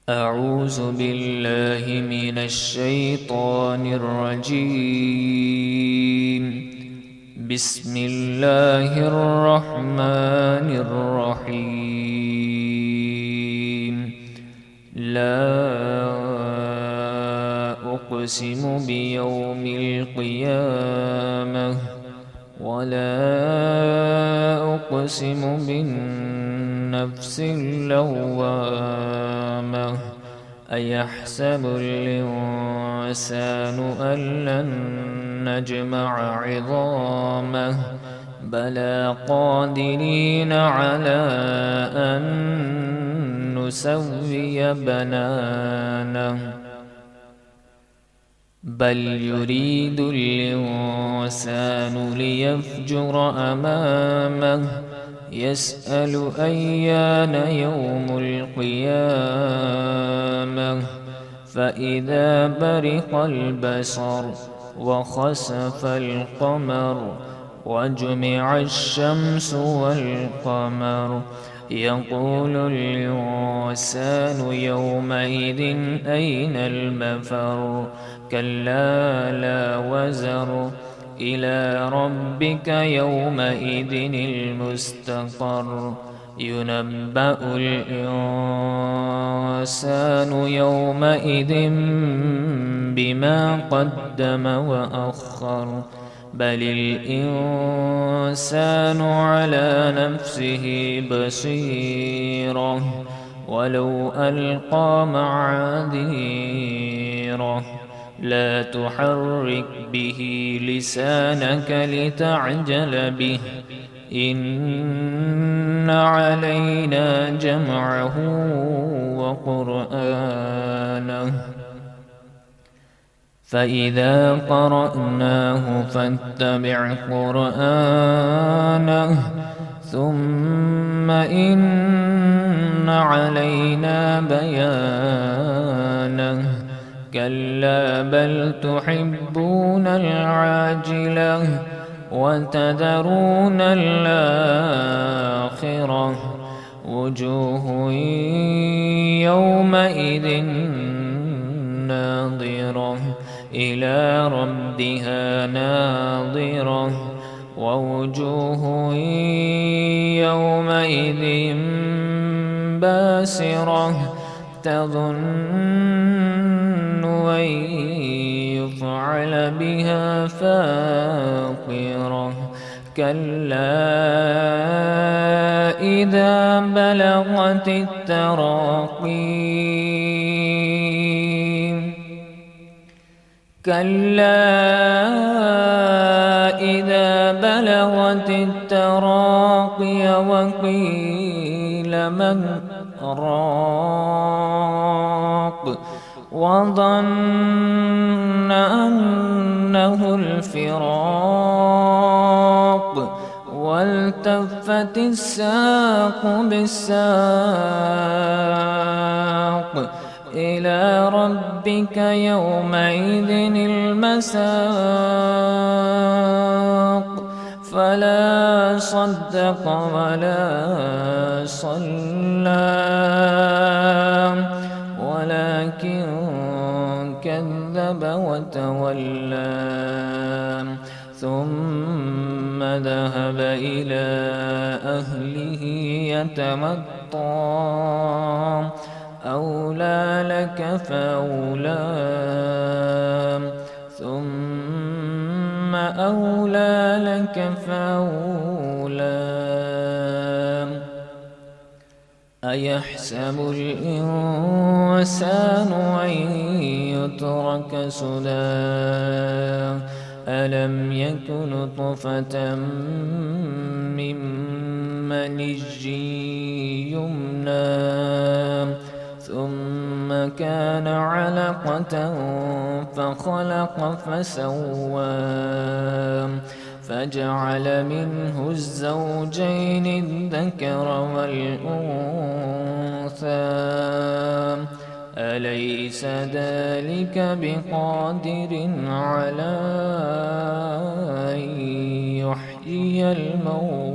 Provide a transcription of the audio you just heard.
أعوذ بالله من الشيطان الرجيم. بسم الله الرحمن الرحيم. لا أقسم بيوم القيامة ولا أقسم بالنفس اللوامة. أيحسب الإنسان أن لن نجمع عظامه بلى قادرين على أن نسوي بنانه بل يريد الإنسان ليفجر أمامه يسأل أيان يوم القيامة فإذا برق البصر وخسف القمر وجمع الشمس والقمر يقول الإنسان يومئذ أين المفر كلا لا وزر إلى ربك يومئذ المستقر ينبأ الإنسان يومئذ بما قدم وأخر بل الإنسان على نفسه بصيرة ولو ألقى معاذيره لا تحرك به لسانك لتعجل به إن علينا جمعه وقرآنه فإذا قرأناه فاتبع قرآنه ثم إن علينا بيانه كلا بل تحبون العاجلة وتذرون الآخرة وجوه يومئذ ناظرة إلى ربها ناظرة ووجوه يومئذ باسرة تظن أن يفعل بها فاقرة كلا إذا بلغت التراقي كلا إذا بلغت التراقي وقيل من راق وظن أنه الفراق والتفت الساق بالساق إلى ربك يومئذ المساق فلا صدق ولا صلى ولكن كذب وتولى ثم ذهب إلى أهله يتمطى أولى لك فأولى ثم أولى لك فأولى أيحسب الإنسان أن يترك سدى ألم يك نطفة من مني يمنى ثم كان علقة فخلق فسوى فجعل منه الزوجين الذكر والأنثى أليس ذلك بقادر على أن يحيي الموتى